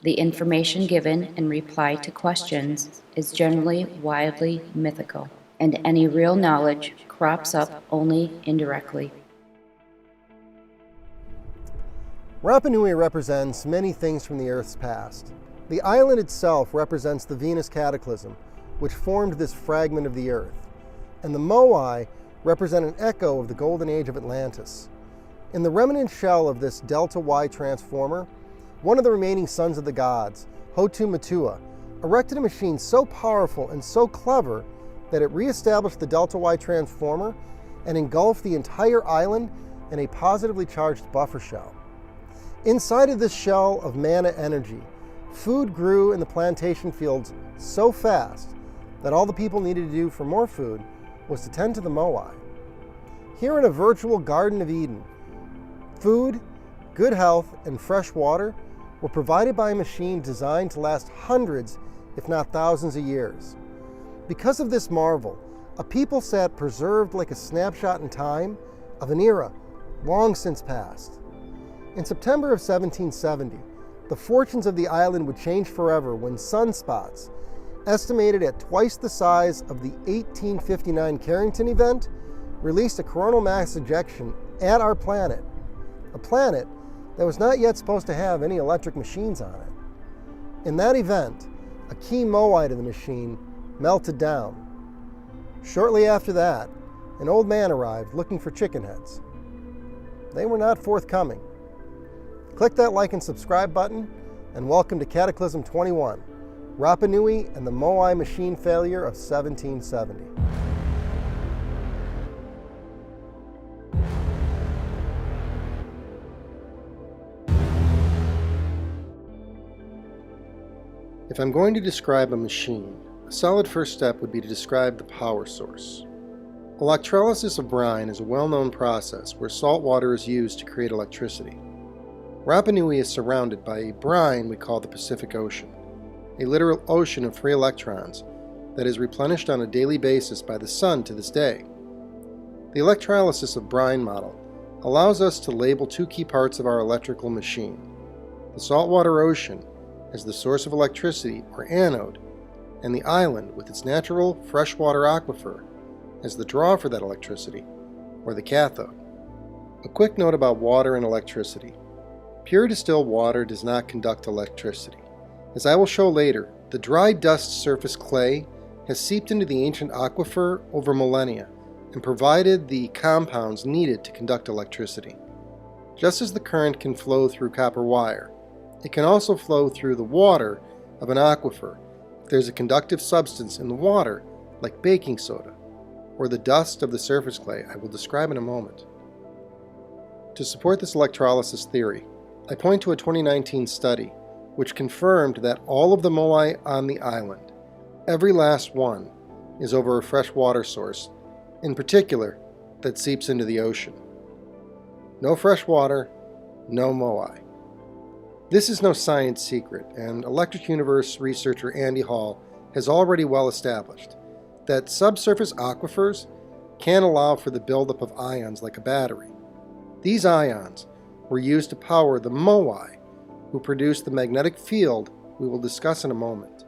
The information given in reply to questions is generally wildly mythical, and any real knowledge crops up only indirectly. Rapa Nui represents many things from the Earth's past. The island itself represents the Venus Cataclysm, which formed this fragment of the Earth. And the Moai represent an echo of the golden age of Atlantis. In the remnant shell of this Delta Y transformer, one of the remaining sons of the gods, Hotu Matua, erected a machine so powerful and so clever that it reestablished the Delta Y transformer and engulfed the entire island in a positively charged buffer shell. Inside of this shell of mana energy, food grew in the plantation fields so fast that all the people needed to do for more food was to tend to the Moai. Here in a virtual Garden of Eden, food, good health, and fresh water were provided by a machine designed to last hundreds, if not thousands of years. Because of this marvel, a people sat preserved like a snapshot in time of an era long since past. In September of 1770, the fortunes of the island would change forever when sunspots, estimated at twice the size of the 1859 Carrington event, released a coronal mass ejection at our planet, a planet that was not yet supposed to have any electric machines on it. In that event, a key Moai to the machine melted down. Shortly after that, an old man arrived looking for chicken heads. They were not forthcoming. Click that like and subscribe button, and welcome to Cataclysm 21, Rapa Nui and the Moai machine failure of 1770. If I'm going to describe a machine, a solid first step would be to describe the power source. Electrolysis of brine is a well-known process where salt water is used to create electricity. Rapa Nui is surrounded by a brine we call the Pacific Ocean, a literal ocean of free electrons that is replenished on a daily basis by the sun to this day. The electrolysis of brine model allows us to label two key parts of our electrical machine: the saltwater ocean as the source of electricity, or anode, and the island with its natural freshwater aquifer as the draw for that electricity, or the cathode. A quick note about water and electricity. Pure distilled water does not conduct electricity. As I will show later, the dry dust surface clay has seeped into the ancient aquifer over millennia and provided the compounds needed to conduct electricity. Just as the current can flow through copper wire, it can also flow through the water of an aquifer if there's a conductive substance in the water, like baking soda, or the dust of the surface clay I will describe in a moment. To support this electrolysis theory, I point to a 2019 study which confirmed that all of the Moai on the island, every last one, is over a fresh water source, in particular, that seeps into the ocean. No fresh water, no Moai. This is no science secret, and Electric Universe researcher Andy Hall has already well established that subsurface aquifers can allow for the buildup of ions like a battery. These ions were used to power the Moai, who produce the magnetic field we will discuss in a moment.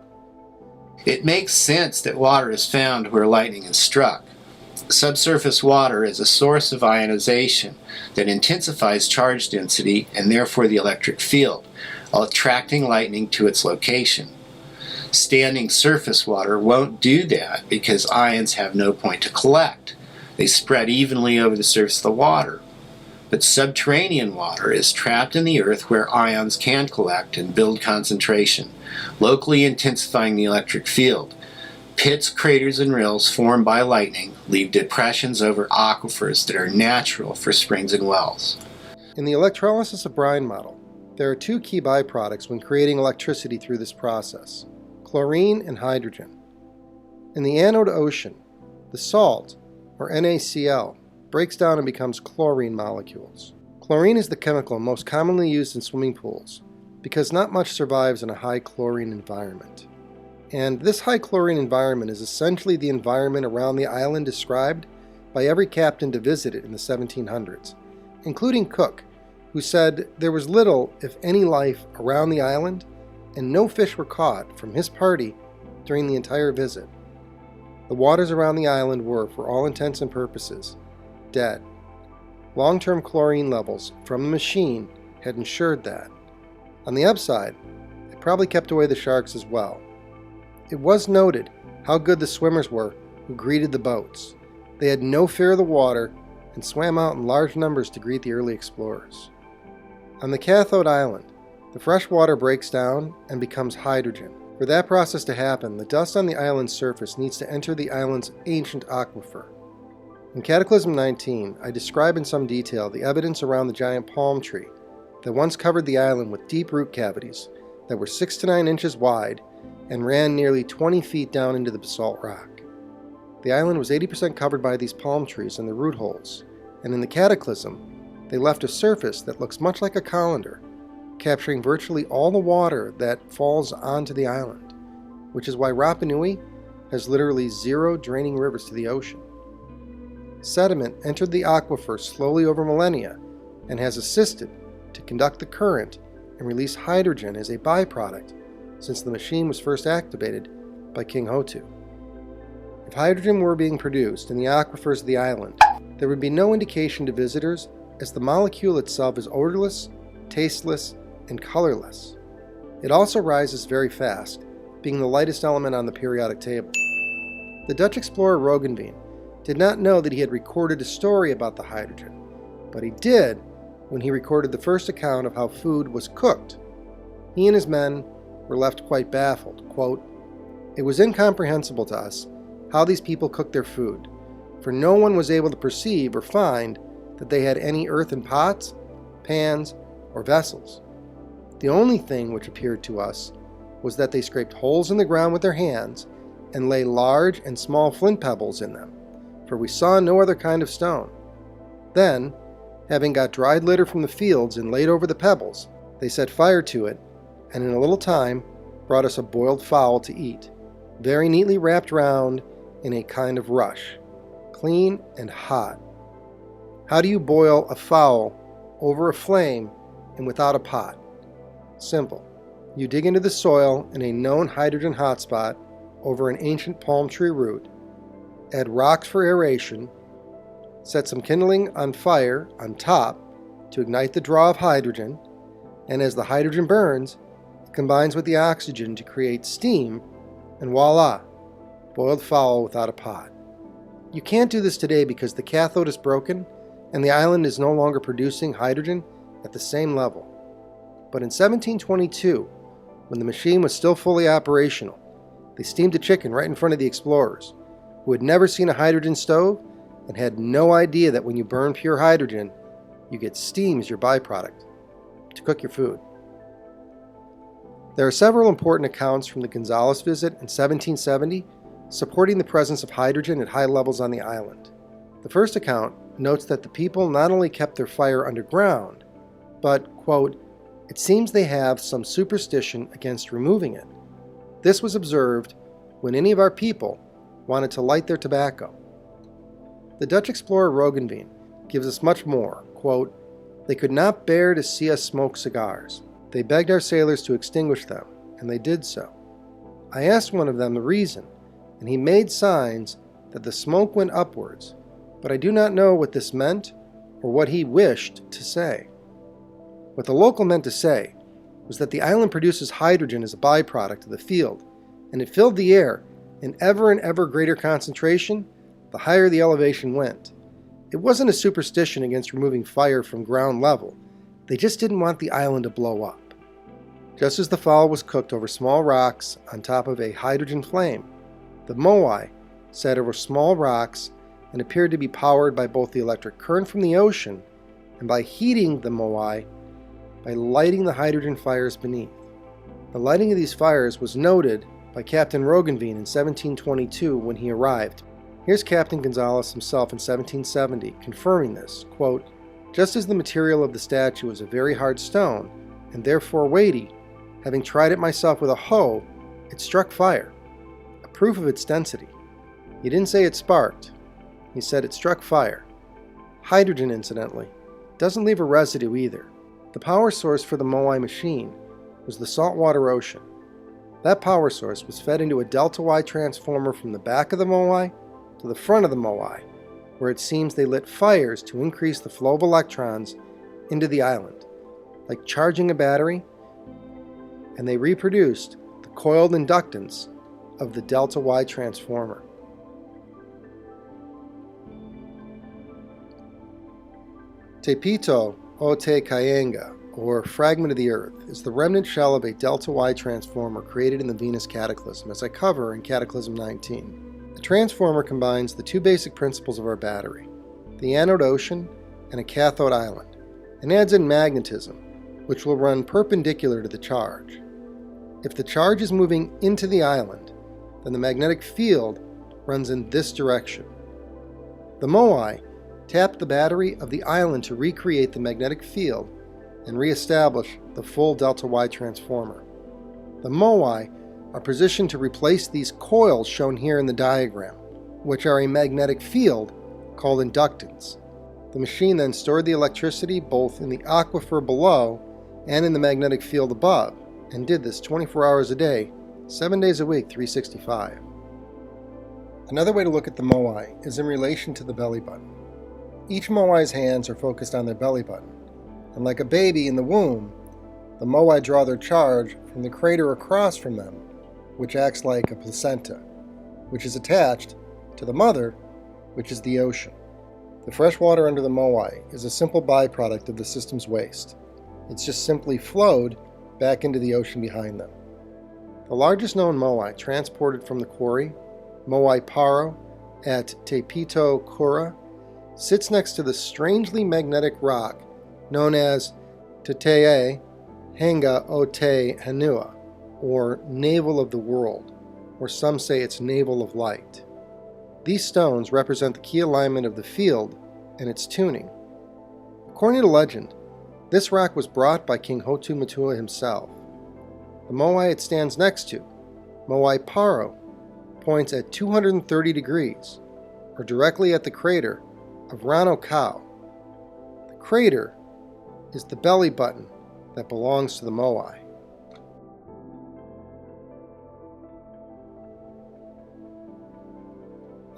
It makes sense that water is found where lightning is struck. Subsurface water is a source of ionization that intensifies charge density and therefore the electric field, while attracting lightning to its location. Standing surface water won't do that because ions have no point to collect. They spread evenly over the surface of the water. But subterranean water is trapped in the earth where ions can collect and build concentration, locally intensifying the electric field. Pits, craters, and rills formed by lightning leave depressions over aquifers that are natural for springs and wells. In the electrolysis of brine model, there are two key byproducts when creating electricity through this process: chlorine and hydrogen. In the anode ocean, the salt, or NaCl, breaks down and becomes chlorine molecules. Chlorine is the chemical most commonly used in swimming pools because not much survives in a high chlorine environment. And this high chlorine environment is essentially the environment around the island described by every captain to visit it in the 1700s, including Cook, who said there was little, if any, life around the island and no fish were caught from his party during the entire visit. The waters around the island were, for all intents and purposes, dead. Long-term chlorine levels from the machine had ensured that. On the upside, it probably kept away the sharks as well. It was noted how good the swimmers were who greeted the boats. They had no fear of the water and swam out in large numbers to greet the early explorers. On the cathode island, the fresh water breaks down and becomes hydrogen. For that process to happen, the dust on the island's surface needs to enter the island's ancient aquifer. In Cataclysm 19, I describe in some detail the evidence around the giant palm tree that once covered the island with deep root cavities that were 6 to 9 inches wide and ran nearly 20 feet down into the basalt rock. The island was 80% covered by these palm trees and the root holes, and in the Cataclysm, they left a surface that looks much like a colander, capturing virtually all the water that falls onto the island, which is why Rapa Nui has literally 0 draining rivers to the ocean. Sediment entered the aquifer slowly over millennia and has assisted to conduct the current and release hydrogen as a byproduct since the machine was first activated by King Hotu. If hydrogen were being produced in the aquifers of the island, there would be no indication to visitors as the molecule itself is odorless, tasteless, and colorless. It also rises very fast, being the lightest element on the periodic table. The Dutch explorer Roggeveen did not know that he had recorded a story about the hydrogen, but he did when he recorded the first account of how food was cooked. He and his men were left quite baffled. Quote, "It was incomprehensible to us how these people cooked their food, for no one was able to perceive or find that they had any earthen pots, pans, or vessels. The only thing which appeared to us was that they scraped holes in the ground with their hands and lay large and small flint pebbles in them, for we saw no other kind of stone. Then, having got dried litter from the fields and laid over the pebbles, they set fire to it, and in a little time brought us a boiled fowl to eat, very neatly wrapped round in a kind of rush, clean and hot. How do you boil a fowl over a flame and without a pot? Simple. You dig into the soil in a known hydrogen hotspot over an ancient palm tree root, add rocks for aeration, set some kindling on fire on top to ignite the draw of hydrogen, and as the hydrogen burns, it combines with the oxygen to create steam, and voila, boiled fowl without a pot. You can't do this today because the cathode is broken and the island is no longer producing hydrogen at the same level. But in 1722, when the machine was still fully operational, they steamed a chicken right in front of the explorers, who had never seen a hydrogen stove and had no idea that when you burn pure hydrogen, you get steam as your byproduct to cook your food. There are several important accounts from the Gonzales visit in 1770 supporting the presence of hydrogen at high levels on the island. The first account notes that the people not only kept their fire underground, but, quote, "It seems they have some superstition against removing it. This was observed when any of our people wanted to light their tobacco." The Dutch explorer Roggeveen gives us much more. Quote, "They could not bear to see us smoke cigars. They begged our sailors to extinguish them, and they did so. I asked one of them the reason, and he made signs that the smoke went upwards, but I do not know what this meant or what he wished to say." What the local meant to say was that the island produces hydrogen as a byproduct of the field, and it filled the air in ever and ever greater concentration the higher the elevation went. It wasn't a superstition against removing fire from ground level. They just didn't want the island to blow up. Just as the fowl was cooked over small rocks on top of a hydrogen flame, the Moai sat over small rocks and appeared to be powered by both the electric current from the ocean and by heating the Moai by lighting the hydrogen fires beneath. The lighting of these fires was noted by Captain Roggeveen in 1722 when he arrived. Here's Captain Gonzales himself in 1770 confirming this. Quote, "Just as the material of the statue is a very hard stone, and therefore weighty, having tried it myself with a hoe, it struck fire, a proof of its density. He didn't say it sparked, he said it struck fire. Hydrogen, incidentally, doesn't leave a residue either. The power source for the Moai machine was the saltwater ocean. That power source was fed into a delta Y transformer from the back of the Moai to the front of the Moai, where it seems they lit fires to increase the flow of electrons into the island, like charging a battery, and they reproduced the coiled inductance of the delta Y transformer. Te Pito o Te Kayenga, or Fragment of the Earth, is the remnant shell of a delta Y transformer created in the Venus Cataclysm, as I cover in Cataclysm 19. The transformer combines the two basic principles of our battery, the anode ocean and a cathode island, and adds in magnetism, which will run perpendicular to the charge. If the charge is moving into the island, then the magnetic field runs in this direction. The Moai tapped the battery of the island to recreate the magnetic field and re-establish the full delta Y transformer. The Moai are positioned to replace these coils shown here in the diagram, which are a magnetic field called inductance. The machine then stored the electricity both in the aquifer below and in the magnetic field above, and did this 24 hours a day, 7 days a week, 365. Another way to look at the Moai is in relation to the belly button. Each Moai's hands are focused on their belly button, and like a baby in the womb, the Moai draw their charge from the crater across from them, which acts like a placenta, which is attached to the mother, which is the ocean. The fresh water under the Moai is a simple byproduct of the system's waste. It's just simply flowed back into the ocean behind them. The largest known Moai transported from the quarry, Moai Paro at Te Pito Kura, sits next to the strangely magnetic rock known as Te Hanga o Te Hanua, or Navel of the World, or some say it's Navel of Light. These stones represent the key alignment of the field and its tuning. According to legend, this rock was brought by King Hotu Matua himself. The Moai it stands next to, Moai Paro, points at 230 degrees, or directly at the crater of Rano Kau. The crater is the belly button that belongs to the Moai.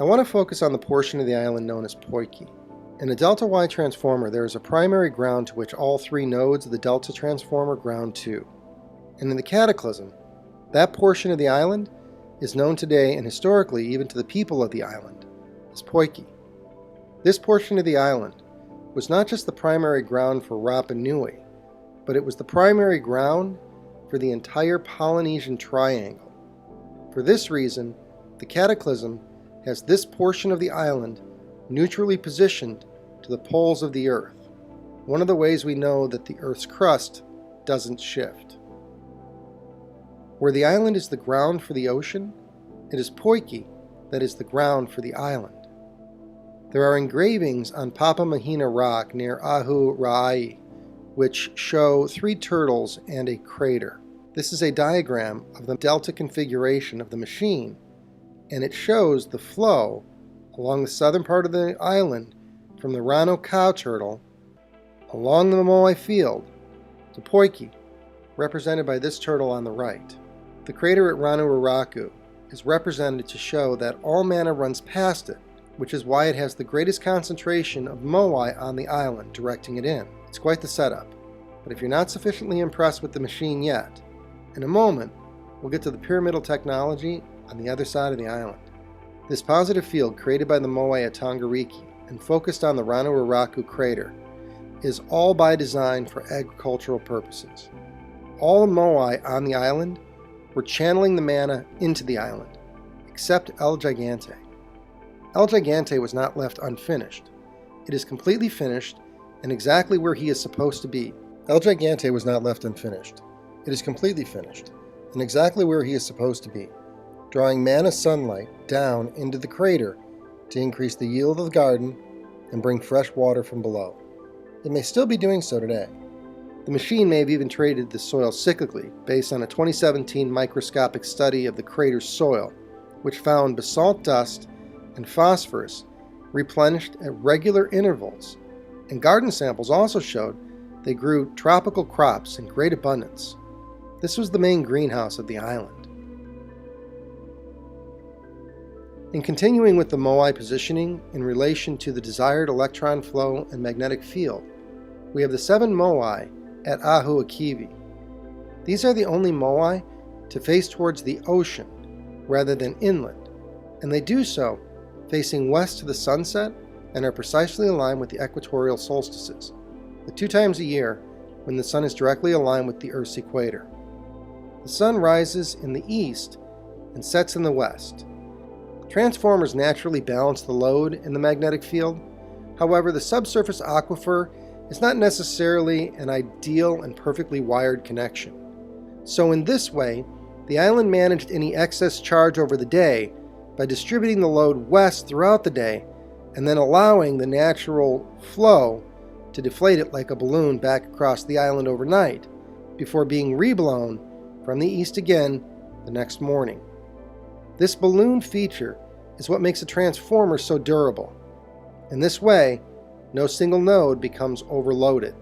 I want to focus on the portion of the island known as Poiki. In a delta Y transformer, there is a primary ground to which all three nodes of the delta transformer ground to. And in the Cataclysm, that portion of the island is known today and historically even to the people of the island as Poiki. This portion of the island was not just the primary ground for Rapa Nui, but it was the primary ground for the entire Polynesian Triangle. For this reason, the Cataclysm has this portion of the island neutrally positioned to the poles of the Earth, one of the ways we know that the Earth's crust doesn't shift. Where the island is the ground for the ocean, it is Poiki that is the ground for the island. There are engravings on Papa Mahina Rock near Ahu Ra'ai, which show 3 turtles and a crater. This is a diagram of the delta configuration of the machine, and it shows the flow along the southern part of the island from the Rano Kau turtle along the Moai field to Poiki, represented by this turtle on the right. The crater at Ranu Uraku is represented to show that all mana runs past it, which is why it has the greatest concentration of Moai on the island directing it in. It's quite the setup. But if you're not sufficiently impressed with the machine yet, in a moment we'll get to the pyramidal technology on the other side of the island. This positive field created by the Moai at Tongariki and focused on the Ranu Uraku crater is all by design for agricultural purposes. All the Moai on the island were channeling the mana into the island, except El Gigante. El Gigante was not left unfinished. It is completely finished and exactly where he is supposed to be. El Gigante was not left unfinished. It is completely finished and exactly where he is supposed to be, drawing mana sunlight down into the crater to increase the yield of the garden and bring fresh water from below. It may still be doing so today. The machine may have even traded the soil cyclically based on a 2017 microscopic study of the crater's soil, which found basalt dust and phosphorus replenished at regular intervals, and garden samples also showed they grew tropical crops in great abundance. This was the main greenhouse of the island. In continuing with the Moai positioning in relation to the desired electron flow and magnetic field, we have the 7 Moai at Ahuakivi. These are the only Moai to face towards the ocean rather than inland, and they do so facing west to the sunset and are precisely aligned with the equatorial solstices, the 2 times a year when the sun is directly aligned with the Earth's equator. The sun rises in the east and sets in the west. Transformers naturally balance the load in the magnetic field. However, the subsurface aquifer is not necessarily an ideal and perfectly wired connection. So in this way, the island managed any excess charge over the day by distributing the load west throughout the day and then allowing the natural flow to deflate it like a balloon back across the island overnight before being reblown from the east again the next morning. This balloon feature is what makes a transformer so durable. In this way, no single node becomes overloaded.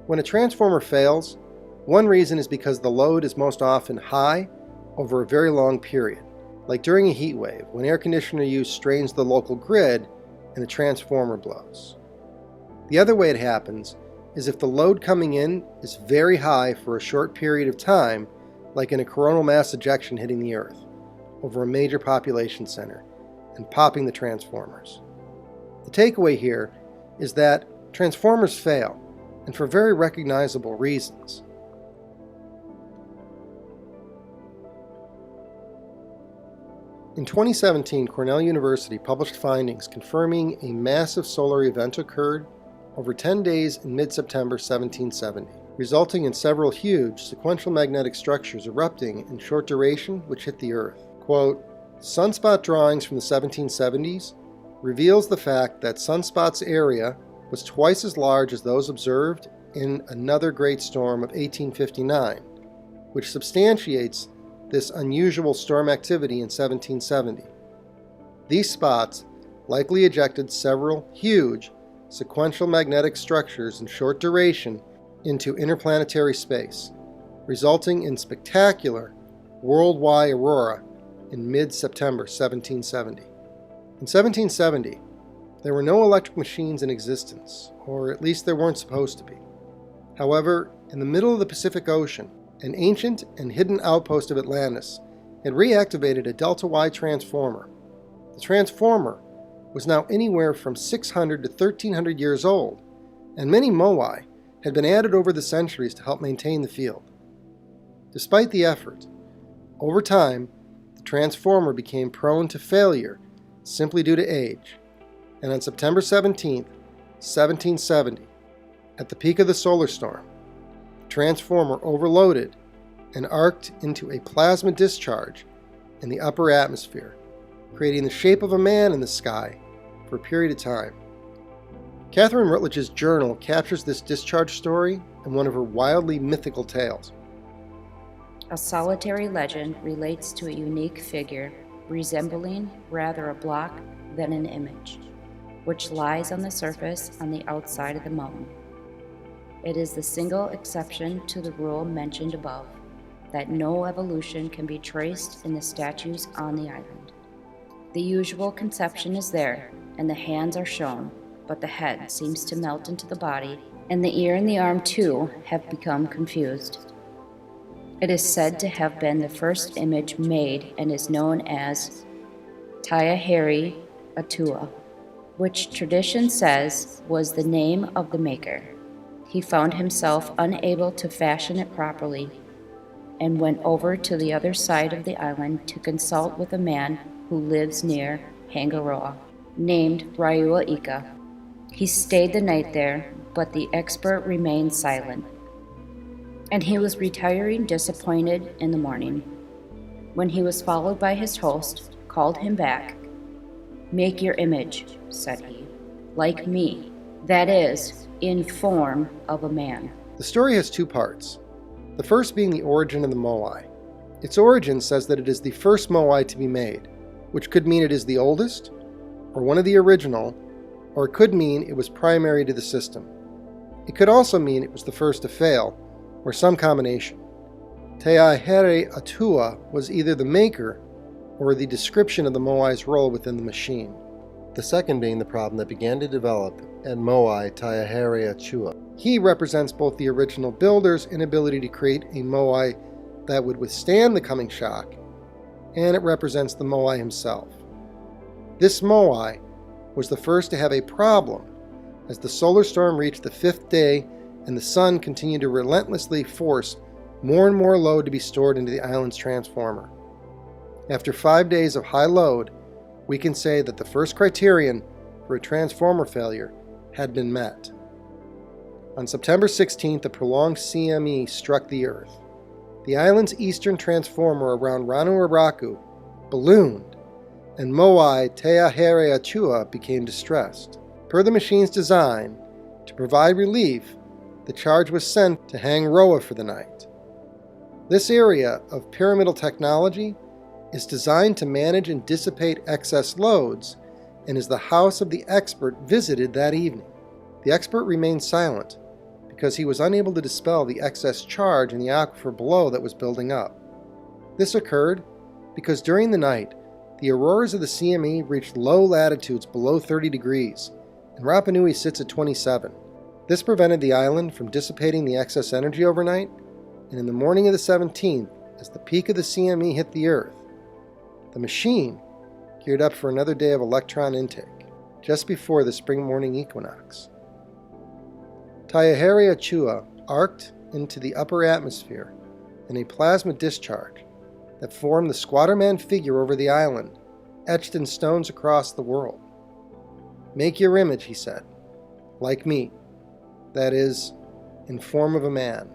When a transformer fails, one reason is because the load is most often high over a very long period, like during a heat wave when air conditioner use strains the local grid and the transformer blows. The other way it happens is if the load coming in is very high for a short period of time, like in a coronal mass ejection hitting the Earth over a major population center and popping the transformers. The takeaway here is that transformers fail, and for very recognizable reasons. In 2017, Cornell University published findings confirming a massive solar event occurred over 10 days in mid-September 1770, resulting in several huge sequential magnetic structures erupting in short duration which hit the Earth. Quote, "Sunspot drawings from the 1770s reveals the fact that Sunspot's area was twice as large as those observed in another great storm of 1859, which substantiates this unusual storm activity in 1770. These spots likely ejected several huge sequential magnetic structures in short duration into interplanetary space, resulting in spectacular worldwide aurora in mid-September 1770. In 1770, there were no electric machines in existence, or at least there weren't supposed to be. However, in the middle of the Pacific Ocean, an ancient and hidden outpost of Atlantis had reactivated a delta-Y transformer. The transformer was now anywhere from 600 to 1300 years old, and many Moai had been added over the centuries to help maintain the field. Despite the effort, over time, the transformer became prone to failure simply due to age, and on September 17, 1770, at the peak of the solar storm, the transformer overloaded and arced into a plasma discharge in the upper atmosphere, creating the shape of a man in the sky for a period of time. Katherine Routledge's journal captures this discharge story in one of her wildly mythical tales. A solitary legend relates to a unique figure resembling rather a block than an image, which lies on the surface on the outside of the mountain. It is the single exception to the rule mentioned above, that no evolution can be traced in the statues on the island. The usual conception is there, and the hands are shown, but the head seems to melt into the body, and the ear and the arm too have become confused. It is said to have been the first image made and is known as Taiheri Atua, which tradition says was the name of the maker. He found himself unable to fashion it properly and went over to the other side of the island to consult with a man who lives near Hangaroa, named Raiua Ika. He stayed the night there, but the expert remained silent, and he was retiring disappointed in the morning, when he was followed by his host, called him back. "Make your image," said he, "like me, that is, in form of a man." The story has 2 parts, the first being the origin of the Moai. Its origin says that it is the first Moai to be made, which could mean it is the oldest, or one of the original, or it could mean it was primary to the system. It could also mean it was the first to fail, or some combination. Teahere Atua was either the maker or the description of the Moai's role within the machine. The second being the problem that began to develop at Moai Teahere Atua. He represents both the original builder's inability to create a Moai that would withstand the coming shock, and it represents the Moai himself. This Moai was the first to have a problem as the solar storm reached the 5th day and the sun continued to relentlessly force more and more load to be stored into the island's transformer. After 5 days of high load, we can say that the first criterion for a transformer failure had been met. On September 16th, a prolonged CME struck the Earth. The island's eastern transformer around Ranuaraku ballooned, and Moai Teahere Atua became distressed. Per the machine's design, to provide relief, the charge was sent to Hang Roa for the night. This area of pyramidal technology is designed to manage and dissipate excess loads and is the house of the expert visited that evening. The expert remained silent because he was unable to dispel the excess charge in the aquifer below that was building up. This occurred because during the night, the auroras of the CME reached low latitudes below 30 degrees, and Rapa Nui sits at 27. This prevented the island from dissipating the excess energy overnight, and in the morning of the 17th, as the peak of the CME hit the Earth, the machine geared up for another day of electron intake, just before the spring morning equinox. Teahere Atua arced into the upper atmosphere in a plasma discharge that formed the squatterman figure over the island, etched in stones across the world. "Make your image," he said, "like me, that is, in form of a man."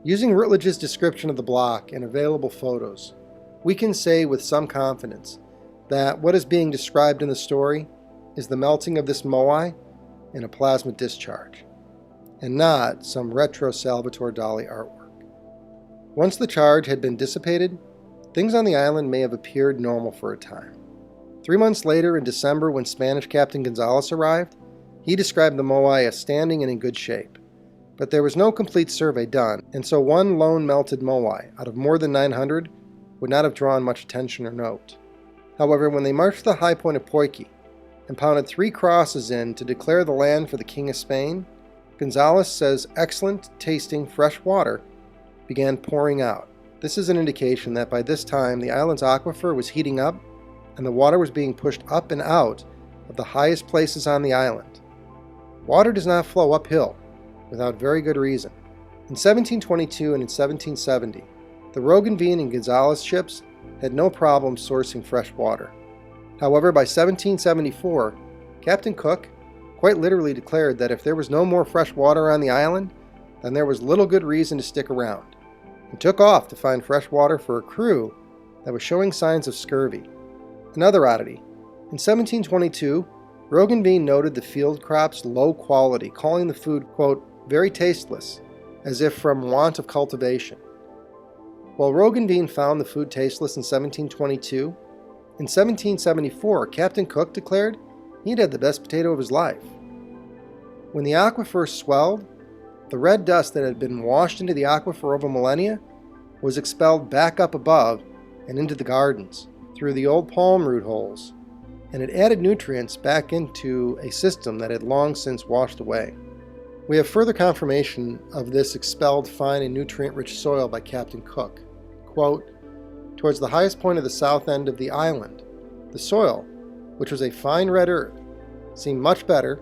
Using Routledge's description of the block and available photos, we can say with some confidence that what is being described in the story is the melting of this Moai in a plasma discharge, and not some retro Salvatore Dali artwork. Once the charge had been dissipated, things on the island may have appeared normal for a time. 3 months later, in December, when Spanish Captain Gonzalez arrived, he described the Moai as standing and in good shape. But there was no complete survey done, and so one lone melted Moai out of more than 900 would not have drawn much attention or note. However, when they marched to the high point of Poiki and pounded 3 crosses in to declare the land for the King of Spain, Gonzalez says excellent tasting fresh water began pouring out. This is an indication that by this time the island's aquifer was heating up and the water was being pushed up and out of the highest places on the island. Water does not flow uphill without very good reason. In 1722 and in 1770, the Roggeveen and Gonzalez ships had no problem sourcing fresh water. However, by 1774, Captain Cook quite literally declared that if there was no more fresh water on the island, then there was little good reason to stick around, and took off to find fresh water for a crew that was showing signs of scurvy. Another oddity, in 1722, Roggeveen noted the field crop's low quality, calling the food, quote, very tasteless, as if from want of cultivation. While Roggeveen found the food tasteless in 1722, in 1774, Captain Cook declared he'd had the best potato of his life. When the aquifer swelled, the red dust that had been washed into the aquifer over millennia was expelled back up above and into the gardens through the old palm root holes, and it added nutrients back into a system that had long since washed away. We have further confirmation of this expelled fine and nutrient-rich soil by Captain Cook. Quote, towards the highest point of the south end of the island, the soil, which was a fine red earth, seemed much better,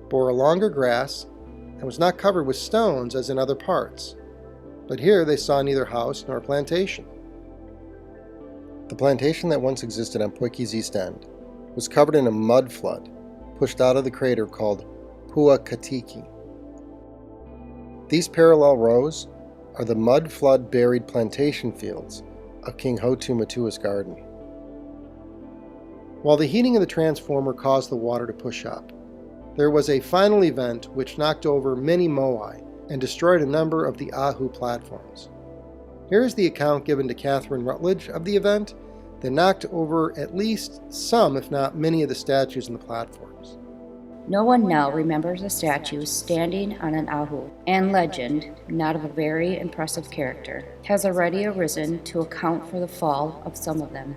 bore a longer grass, and was not covered with stones as in other parts. But here they saw neither house nor plantation. The plantation that once existed on Poiki's east end was covered in a mud flood pushed out of the crater called Pua Katiki. These parallel rows are the mud flood buried plantation fields of King Hotu Matua's garden. While the heating of the transformer caused the water to push up, there was a final event which knocked over many Moai and destroyed a number of the Ahu platforms. Here is the account given to Katherine Routledge of the event that knocked over at least some, if not many, of the statues and the platforms. No one now remembers the statues standing on an ahu, and legend, not of a very impressive character, has already arisen to account for the fall of some of them.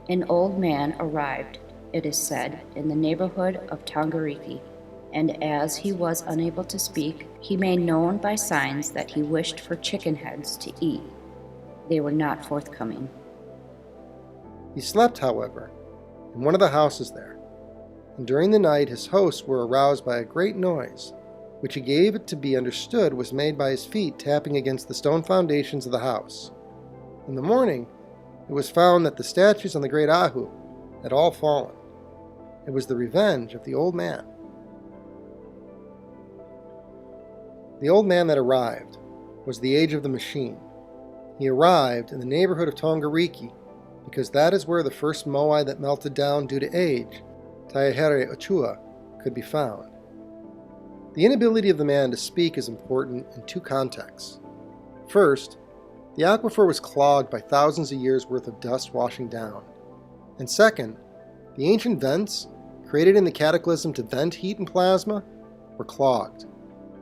An old man arrived, it is said, in the neighborhood of Tongariki, and as he was unable to speak, he made known by signs that he wished for chicken heads to eat. They were not forthcoming. He slept, however, in one of the houses there, and during the night his hosts were aroused by a great noise, which he gave it to be understood was made by his feet tapping against the stone foundations of the house. In the morning, it was found that the statues on the great ahu had all fallen. It was the revenge of the old man. The old man that arrived was the age of the machine. He arrived in the neighborhood of Tongariki because that is where the first Moai that melted down due to age, Taihere Ochua, could be found. The inability of the man to speak is important in two contexts. First, the aquifer was clogged by thousands of years' worth of dust washing down. And second, the ancient vents, created in the Cataclysm to vent heat and plasma, were clogged.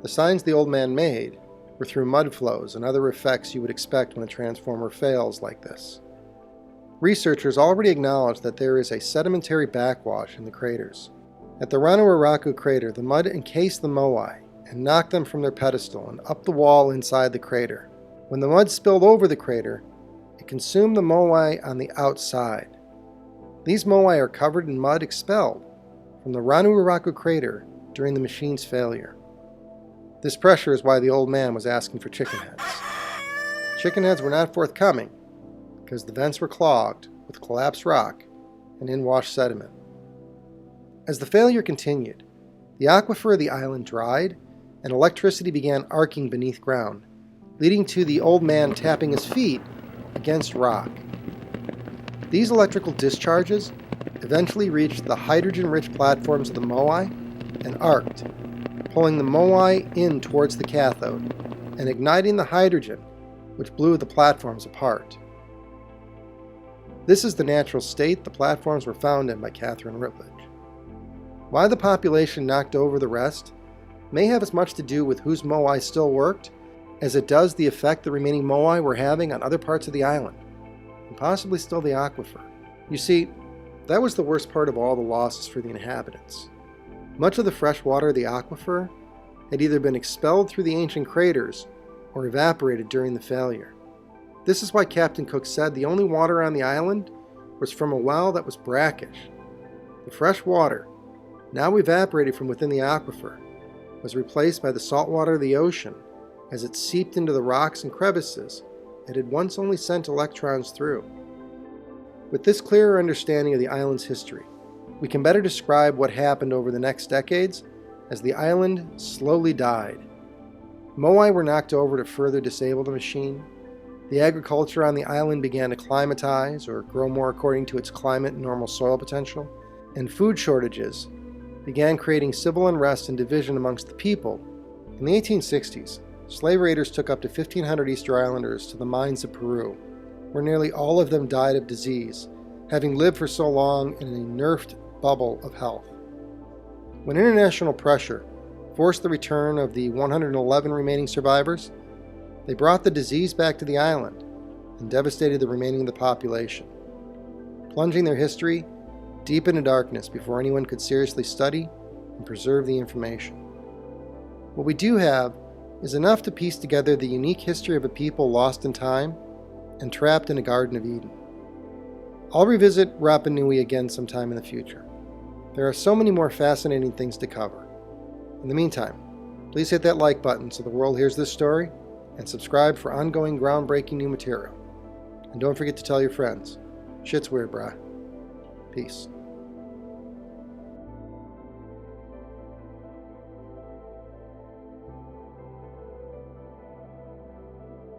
The signs the old man made were through mud flows and other effects you would expect when a transformer fails like this. Researchers already acknowledge that there is a sedimentary backwash in the craters. At the Ranuraraku crater, the mud encased the Moai and knocked them from their pedestal and up the wall inside the crater. When the mud spilled over the crater, it consumed the Moai on the outside. These Moai are covered in mud expelled from the Ranuraraku crater during the machine's failure. This pressure is why the old man was asking for chicken heads. Chicken heads were not forthcoming because the vents were clogged with collapsed rock and in-washed sediment. As the failure continued, the aquifer of the island dried and electricity began arcing beneath ground, leading to the old man tapping his feet against rock. These electrical discharges eventually reached the hydrogen-rich platforms of the Moai and arced, pulling the Moai in towards the cathode and igniting the hydrogen, which blew the platforms apart. This is the natural state the platforms were found in by Katherine Routledge. Why the population knocked over the rest may have as much to do with whose Moai still worked as it does the effect the remaining Moai were having on other parts of the island, and possibly still the aquifer. You see, that was the worst part of all the losses for the inhabitants. Much of the fresh water of the aquifer had either been expelled through the ancient craters or evaporated during the failure. This is why Captain Cook said the only water on the island was from a well that was brackish. The fresh water, now evaporated from within the aquifer, was replaced by the salt water of the ocean as it seeped into the rocks and crevices it had once only sent electrons through. With this clearer understanding of the island's history, we can better describe what happened over the next decades as the island slowly died. Moai were knocked over to further disable the machine. The agriculture on the island began to climatize or grow more according to its climate and normal soil potential, and food shortages began creating civil unrest and division amongst the people. In the 1860s, slave raiders took up to 1,500 Easter Islanders to the mines of Peru, where nearly all of them died of disease, having lived for so long in an inert bubble of health. When international pressure forced the return of the 111 remaining survivors, they brought the disease back to the island and devastated the remaining of the population, plunging their history deep into darkness before anyone could seriously study and preserve the information. What we do have is enough to piece together the unique history of a people lost in time and trapped in a Garden of Eden. I'll revisit Rapa Nui again sometime in the future. There are so many more fascinating things to cover. In the meantime, please hit that like button so the world hears this story, and subscribe for ongoing groundbreaking new material. And don't forget to tell your friends. Shit's weird, brah. Peace.